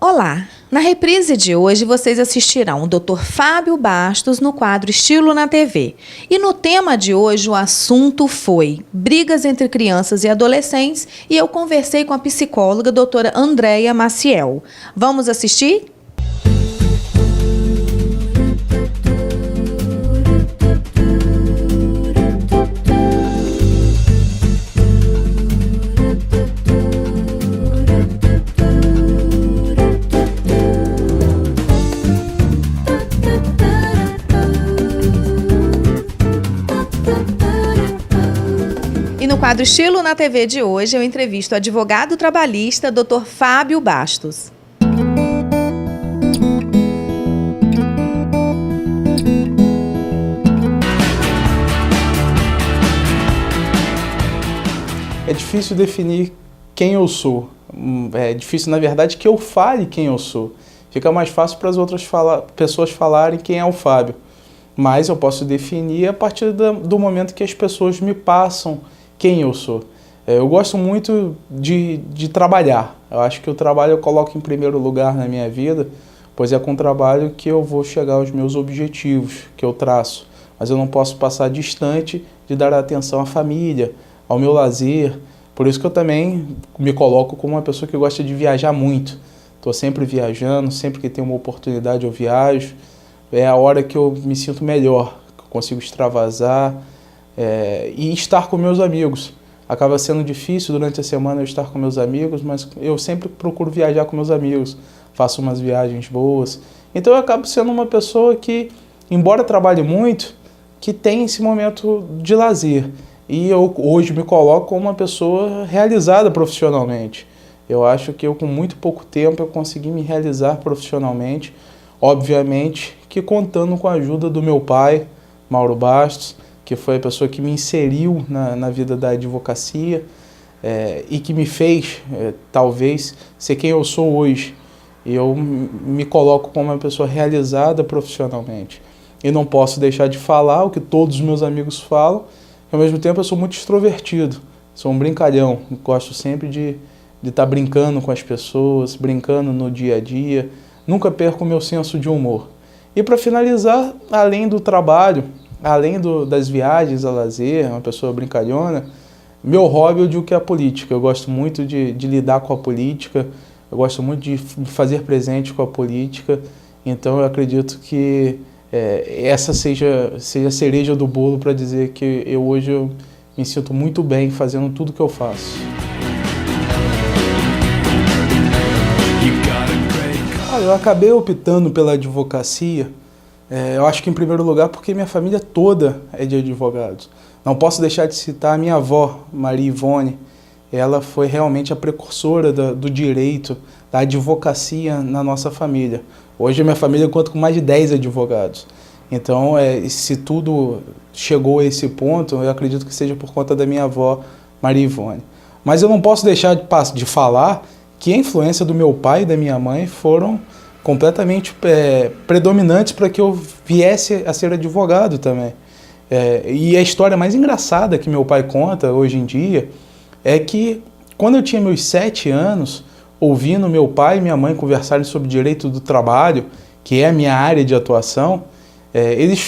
Olá! Na reprise de hoje vocês assistirão o Dr. Fábio Bastos no quadro Estilo na TV. E no tema de hoje o assunto foi brigas entre crianças e adolescentes e eu conversei com a psicóloga doutora Andréia Maciel. Vamos assistir? E no quadro Estilo na TV de hoje, eu entrevisto o advogado trabalhista Dr. Fábio Bastos. É difícil definir quem eu sou. É difícil, na verdade, que eu fale quem eu sou. Fica mais fácil para as outras pessoas falarem quem é o Fábio. Mas eu posso definir a partir do momento que as pessoas me passam quem eu sou. Eu gosto muito de trabalhar. Eu acho que o trabalho eu coloco em primeiro lugar na minha vida, pois é com o trabalho que eu vou chegar aos meus objetivos, que eu traço. Mas eu não posso passar distante de dar atenção à família, ao meu lazer. Por isso que eu também me coloco como uma pessoa que gosta de viajar muito. Estou sempre viajando, sempre que tenho uma oportunidade eu viajo. É a hora que eu me sinto melhor, que eu consigo extravasar e estar com meus amigos. Acaba sendo difícil durante a semana eu estar com meus amigos, mas eu sempre procuro viajar com meus amigos, faço umas viagens boas. Então eu acabo sendo uma pessoa que, embora trabalhe muito, que tem esse momento de lazer. E eu hoje me coloco como uma pessoa realizada profissionalmente. Eu acho que eu, com muito pouco tempo, eu consegui me realizar profissionalmente. Obviamente que contando com a ajuda do meu pai, Mauro Bastos, que foi a pessoa que me inseriu na vida da advocacia e que me fez, talvez, ser quem eu sou hoje. Eu me coloco como uma pessoa realizada profissionalmente. E não posso deixar de falar o que todos os meus amigos falam, que ao mesmo tempo eu sou muito extrovertido, sou um brincalhão, gosto sempre de estar brincando com as pessoas, brincando no dia a dia, nunca perco o meu senso de humor. E para finalizar, além do trabalho, além das viagens a lazer, uma pessoa brincalhona, meu hobby eu digo que é a política. Eu gosto muito de lidar com a política, eu gosto muito de me fazer presente com a política, então eu acredito que essa seja a cereja do bolo para dizer que hoje eu me sinto muito bem fazendo tudo que eu faço. Eu acabei optando pela advocacia, eu acho que em primeiro lugar porque minha família toda é de advogados. Não posso deixar de citar a minha avó, Maria Ivone. Ela foi realmente a precursora do direito, da advocacia na nossa família. Hoje a minha família conta com mais de 10 advogados. Então, se tudo chegou a esse ponto, eu acredito que seja por conta da minha avó, Maria Ivone. Mas eu não posso deixar de falar que a influência do meu pai e da minha mãe foram completamente predominantes para que eu viesse a ser advogado também. E a história mais engraçada que meu pai conta hoje em dia é que quando eu tinha meus 7 anos, ouvindo meu pai e minha mãe conversarem sobre direito do trabalho, que é a minha área de atuação, eles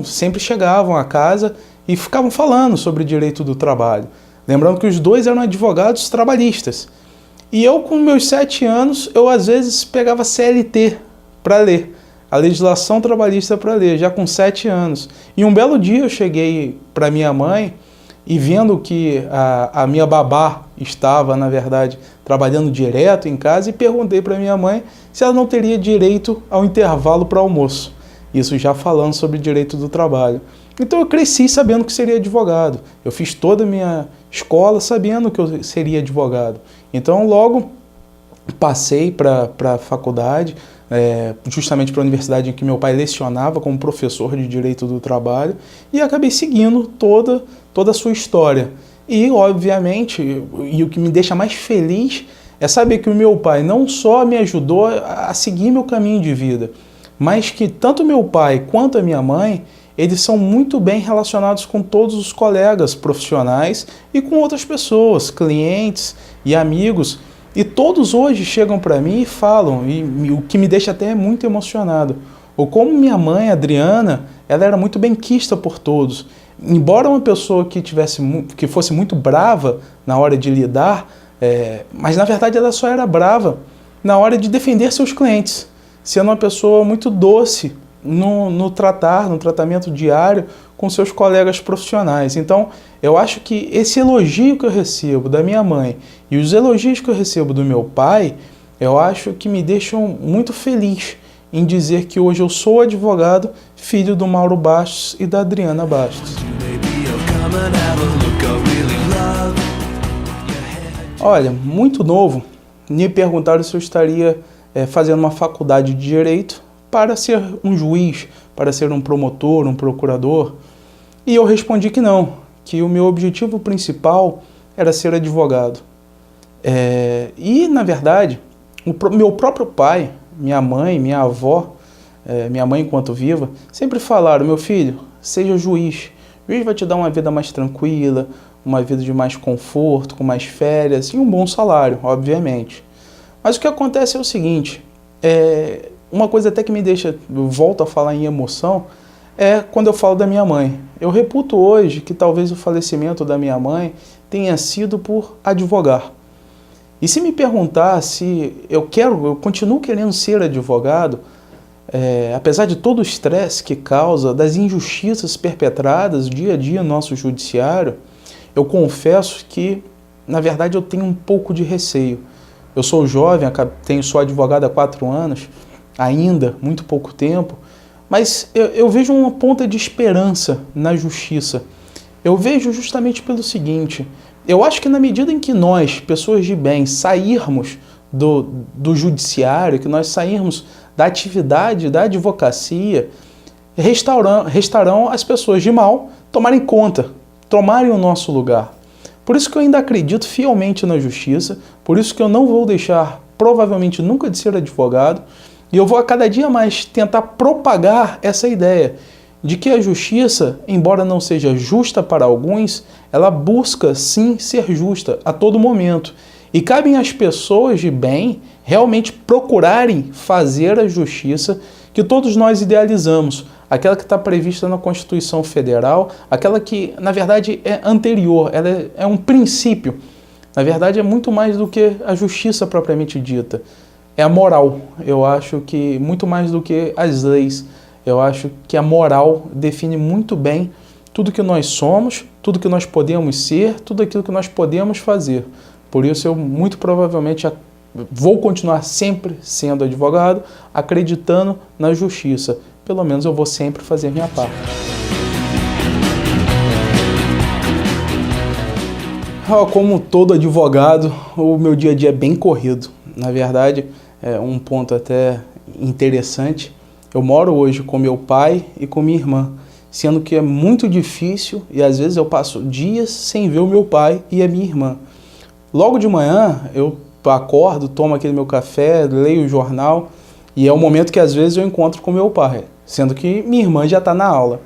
sempre chegavam a casa e ficavam falando sobre direito do trabalho. Lembrando que os dois eram advogados trabalhistas. E eu, com meus 7 anos, eu às vezes pegava CLT para ler, a legislação trabalhista para ler, já com 7 anos. E um belo dia eu cheguei para minha mãe e vendo que a minha babá estava, na verdade, trabalhando direto em casa, e perguntei para minha mãe se ela não teria direito ao intervalo para almoço. Isso já falando sobre direito do trabalho. Então eu cresci sabendo que seria advogado. Eu fiz toda a minha escola sabendo que eu seria advogado. Então logo passei para a faculdade, justamente para a universidade em que meu pai lecionava como professor de direito do trabalho, e acabei seguindo toda a sua história. E obviamente, e o que me deixa mais feliz é saber que o meu pai não só me ajudou a seguir meu caminho de vida, mas que tanto meu pai quanto a minha mãe, eles são muito bem relacionados com todos os colegas profissionais e com outras pessoas, clientes e amigos, E todos hoje chegam para mim e falam, e o que me deixa até muito emocionado, ou como minha mãe, Adriana, ela era muito benquista por todos. Embora uma pessoa que fosse muito brava na hora de lidar, mas na verdade ela só era brava na hora de defender seus clientes, sendo uma pessoa muito doce no tratamento diário com seus colegas profissionais. Então, eu acho que esse elogio que eu recebo da minha mãe e os elogios que eu recebo do meu pai, eu acho que me deixam muito feliz em dizer que hoje eu sou advogado, filho do Mauro Bastos e da Adriana Bastos. Olha, muito novo, me perguntaram se eu estaria fazendo uma faculdade de Direito para ser um juiz, para ser um promotor, um procurador. E eu respondi que não, que o meu objetivo principal era ser advogado. E, na verdade, meu próprio pai, minha mãe, minha avó, minha mãe enquanto viva, sempre falaram: meu filho, seja juiz. O juiz vai te dar uma vida mais tranquila, uma vida de mais conforto, com mais férias e um bom salário, obviamente. Mas o que acontece é o seguinte, uma coisa até que me deixa, eu volto a falar em emoção, é quando eu falo da minha mãe. Eu reputo hoje que talvez o falecimento da minha mãe tenha sido por advogar. E se me perguntar se eu continuo querendo ser advogado, apesar de todo o estresse que causa, das injustiças perpetradas dia a dia no nosso judiciário, eu confesso que, na verdade, eu tenho um pouco de receio. Eu sou jovem, sou advogado há 4 anos, ainda, muito pouco tempo, mas eu vejo uma ponta de esperança na justiça. Eu vejo justamente pelo seguinte: eu acho que na medida em que nós, pessoas de bem, sairmos do judiciário, que nós sairmos da atividade da advocacia, restarão as pessoas de mal tomarem conta, tomarem o nosso lugar. Por isso que eu ainda acredito fielmente na justiça, por isso que eu não vou deixar, provavelmente, nunca de ser advogado, e eu vou a cada dia mais tentar propagar essa ideia de que a justiça, embora não seja justa para alguns, ela busca sim ser justa a todo momento. E cabem às pessoas de bem realmente procurarem fazer a justiça que todos nós idealizamos, aquela que está prevista na Constituição Federal, aquela que, na verdade, é anterior, ela é um princípio. Na verdade, é muito mais do que a justiça propriamente dita. É a moral. Eu acho que, muito mais do que as leis, eu acho que a moral define muito bem tudo que nós somos, tudo que nós podemos ser, tudo aquilo que nós podemos fazer. Por isso, eu muito provavelmente vou continuar sempre sendo advogado, acreditando na justiça. Pelo menos eu vou sempre fazer minha parte. Como todo advogado, o meu dia a dia é bem corrido. Na verdade, é um ponto até interessante. Eu moro hoje com meu pai e com minha irmã, sendo que é muito difícil e às vezes eu passo dias sem ver o meu pai e a minha irmã. Logo de manhã eu acordo, tomo aquele meu café, leio o jornal e é o momento que às vezes eu encontro com meu pai, sendo que minha irmã já está na aula.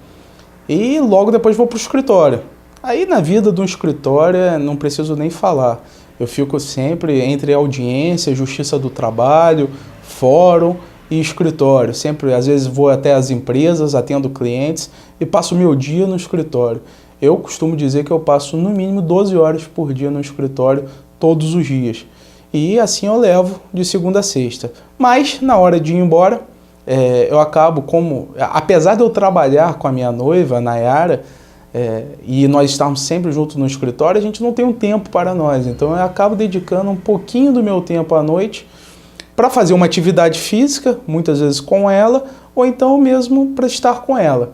E logo depois vou para o escritório. Aí na vida do escritório não preciso nem falar. Eu fico sempre entre audiência, justiça do trabalho, fórum e escritório. Sempre, às vezes vou até as empresas, atendo clientes e passo meu dia no escritório. Eu costumo dizer que eu passo no mínimo 12 horas por dia no escritório todos os dias. E assim eu levo de segunda a sexta. Mas na hora de ir embora, eu acabo apesar de eu trabalhar com a minha noiva, Nayara, e nós estarmos sempre juntos no escritório, a gente não tem um tempo para nós. Então eu acabo dedicando um pouquinho do meu tempo à noite para fazer uma atividade física, muitas vezes com ela, ou então mesmo para estar com ela.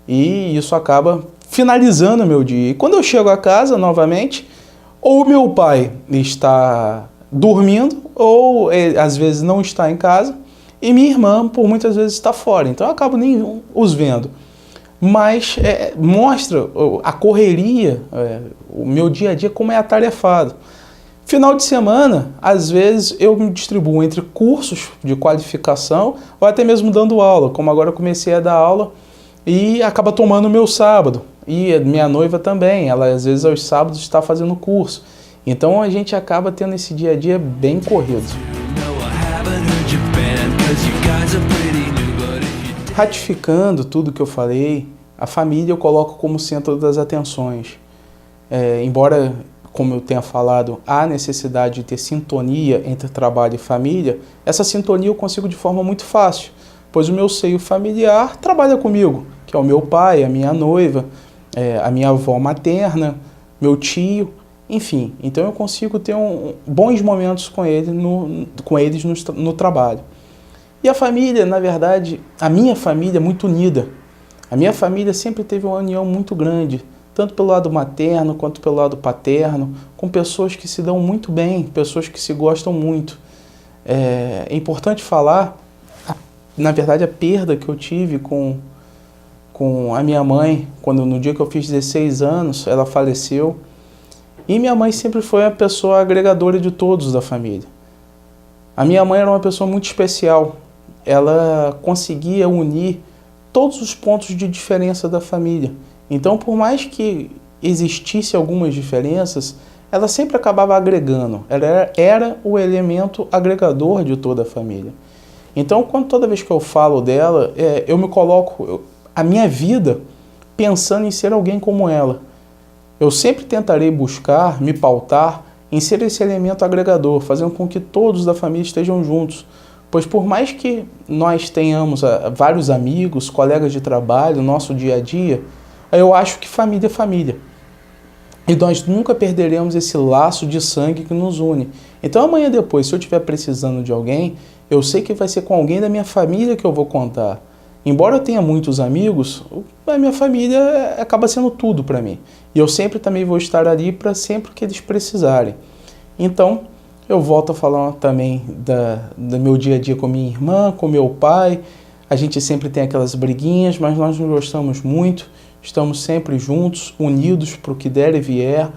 E isso acaba finalizando o meu dia. E quando eu chego a casa novamente, ou meu pai está dormindo, ou às vezes não está em casa, e minha irmã, por muitas vezes, está fora. Então eu acabo nem os vendo. Mas mostra a correria, o meu dia a dia, como é atarefado. Final de semana, às vezes eu me distribuo entre cursos de qualificação ou até mesmo dando aula, como agora eu comecei a dar aula e acaba tomando o meu sábado. E minha noiva também, ela às vezes aos sábados está fazendo curso. Então a gente acaba tendo esse dia a dia bem corrido. Ratificando tudo que eu falei, a família eu coloco como centro das atenções. Embora, como eu tenha falado, há necessidade de ter sintonia entre trabalho e família, essa sintonia eu consigo de forma muito fácil, pois o meu seio familiar trabalha comigo, que é o meu pai, a minha noiva, a minha avó materna, meu tio, enfim. Então eu consigo ter bons momentos com eles no trabalho. E a família, na verdade, a minha família é muito unida. A minha família sempre teve uma união muito grande, tanto pelo lado materno quanto pelo lado paterno, com pessoas que se dão muito bem, pessoas que se gostam muito. É importante falar, na verdade, a perda que eu tive com a minha mãe, no dia que eu fiz 16 anos, ela faleceu. E minha mãe sempre foi a pessoa agregadora de todos da família. A minha mãe era uma pessoa muito especial. Ela conseguia unir todos os pontos de diferença da família. Então, por mais que existisse algumas diferenças, ela sempre acabava agregando. Ela era o elemento agregador de toda a família. Então, toda vez que eu falo dela, eu me coloco a minha vida pensando em ser alguém como ela. Eu sempre tentarei buscar, me pautar em ser esse elemento agregador, fazendo com que todos da família estejam juntos. Pois por mais que nós tenhamos vários amigos, colegas de trabalho, no nosso dia a dia, eu acho que família é família. E nós nunca perderemos esse laço de sangue que nos une. Então amanhã depois, se eu estiver precisando de alguém, eu sei que vai ser com alguém da minha família que eu vou contar. Embora eu tenha muitos amigos, a minha família acaba sendo tudo para mim. E eu sempre também vou estar ali para sempre que eles precisarem. Então, eu volto a falar também do meu dia a dia com minha irmã, com meu pai. A gente sempre tem aquelas briguinhas, mas nós nos gostamos muito. Estamos sempre juntos, unidos para o que der e vier.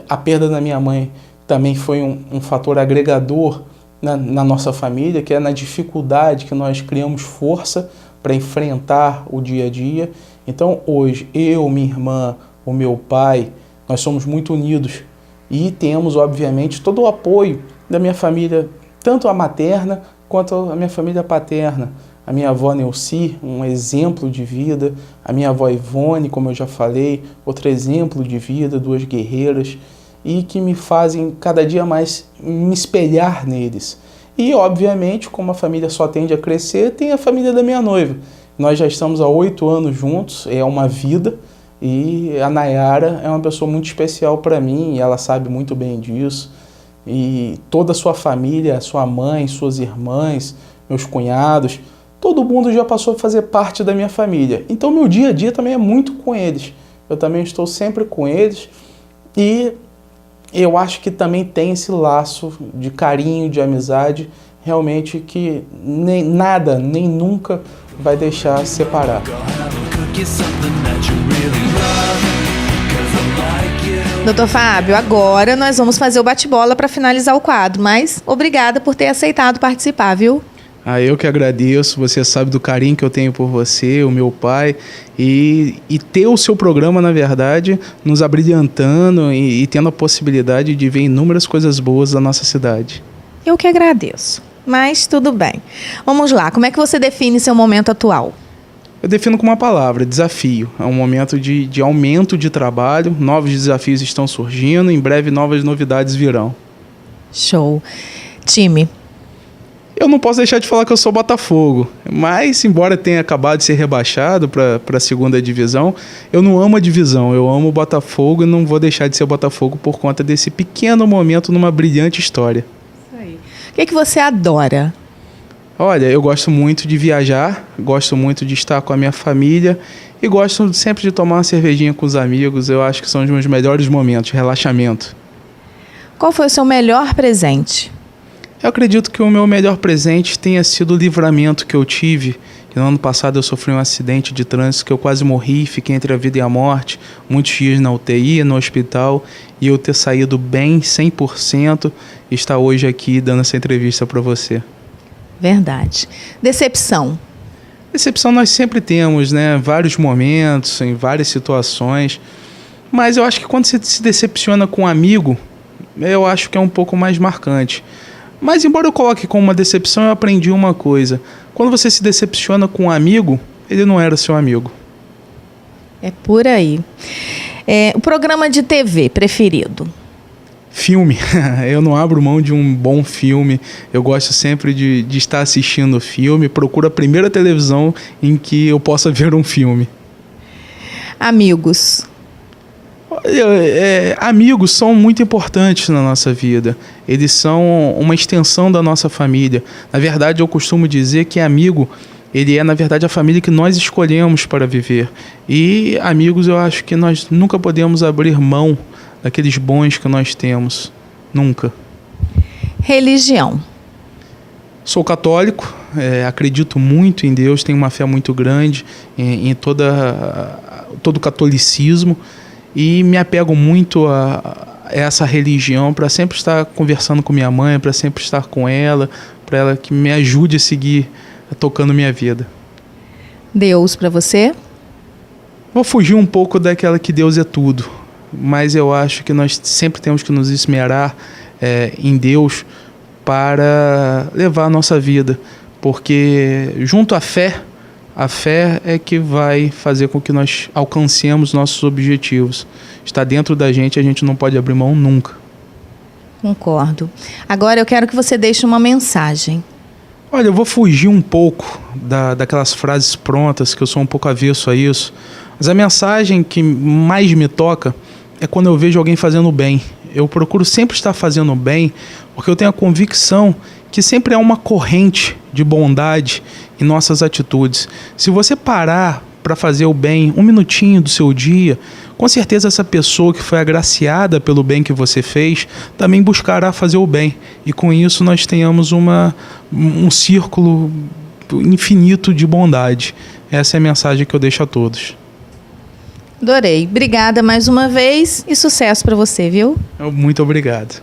A perda da minha mãe também foi um fator agregador na nossa família, que é na dificuldade que nós criamos força para enfrentar o dia a dia. Então hoje, eu, minha irmã, o meu pai, nós somos muito unidos e temos, obviamente, todo o apoio da minha família, tanto a materna quanto a minha família paterna. A minha avó Neuci, um exemplo de vida. A minha avó Ivone, como eu já falei, outro exemplo de vida, duas guerreiras, e que me fazem cada dia mais me espelhar neles. E, obviamente, como a família só tende a crescer, tem a família da minha noiva. Nós já estamos há 8 anos juntos, é uma vida, e a Nayara é uma pessoa muito especial para mim, e ela sabe muito bem disso. E toda a sua família, sua mãe, suas irmãs, meus cunhados, todo mundo já passou a fazer parte da minha família. Então, meu dia a dia também é muito com eles. Eu também estou sempre com eles e eu acho que também tem esse laço de carinho, de amizade, realmente que nem nada, nem nunca vai deixar separar. Doutor Fábio, agora nós vamos fazer o bate-bola para finalizar o quadro, mas obrigada por ter aceitado participar, viu? Eu que agradeço, você sabe do carinho que eu tenho por você, o meu pai, e ter o seu programa, na verdade, nos abrilhantando e tendo a possibilidade de ver inúmeras coisas boas da nossa cidade. Eu que agradeço, mas tudo bem. Vamos lá, como é que você define seu momento atual? Eu defino com uma palavra, desafio. É um momento de aumento de trabalho, novos desafios estão surgindo, em breve novas novidades virão. Show. Time. Eu não posso deixar de falar que eu sou Botafogo, mas embora tenha acabado de ser rebaixado para a segunda divisão, eu não amo a divisão, eu amo o Botafogo e não vou deixar de ser Botafogo por conta desse pequeno momento numa brilhante história. Isso aí. O que você adora? Olha, eu gosto muito de viajar, gosto muito de estar com a minha família e gosto sempre de tomar uma cervejinha com os amigos, eu acho que são os meus melhores momentos, relaxamento. Qual foi o seu melhor presente? Eu acredito que o meu melhor presente tenha sido o livramento que eu tive. No ano passado eu sofri um acidente de trânsito que eu quase morri, fiquei entre a vida e a morte, muitos dias na UTI, no hospital, e eu ter saído bem, 100%, e estar hoje aqui dando essa entrevista para você. Verdade. Decepção. Decepção nós sempre temos, né? Vários momentos, em várias situações, mas eu acho que quando você se decepciona com um amigo, eu acho que é um pouco mais marcante. Mas embora eu coloque como uma decepção, eu aprendi uma coisa. Quando você se decepciona com um amigo, ele não era seu amigo. É por aí. O programa de TV preferido? Filme. Eu não abro mão de um bom filme. Eu gosto sempre de estar assistindo filme. Procuro a primeira televisão em que eu possa ver um filme. Amigos? Amigos são muito importantes na nossa vida. Eles são uma extensão da nossa família. Na verdade, eu costumo dizer que amigo, ele é, na verdade, a família que nós escolhemos para viver. E amigos, eu acho que nós nunca podemos abrir mão daqueles bons que nós temos. Nunca. Religião? Sou católico, acredito muito em Deus, tenho uma fé muito grande em todo o catolicismo e me apego muito a essa religião para sempre estar conversando com minha mãe, para sempre estar com ela, para ela que me ajude a seguir tocando minha vida. Deus para você? Vou fugir um pouco daquela que Deus é tudo, mas eu acho que nós sempre temos que nos esmerar em Deus para levar a nossa vida, porque junto à fé é que vai fazer com que nós alcancemos nossos objetivos. Está dentro da gente, a gente não pode abrir mão nunca. Concordo. Agora eu quero que você deixe uma mensagem. Olha, eu vou fugir um pouco daquelas frases prontas, que eu sou um pouco avesso a isso, mas a mensagem que mais me toca é quando eu vejo alguém fazendo bem. Eu procuro sempre estar fazendo bem, porque eu tenho a convicção que sempre há uma corrente de bondade em nossas atitudes. Se você parar para fazer o bem um minutinho do seu dia, com certeza essa pessoa que foi agraciada pelo bem que você fez também buscará fazer o bem. E com isso nós tenhamos um círculo infinito de bondade. Essa é a mensagem que eu deixo a todos. Adorei. Obrigada mais uma vez e sucesso para você, viu? Muito obrigado.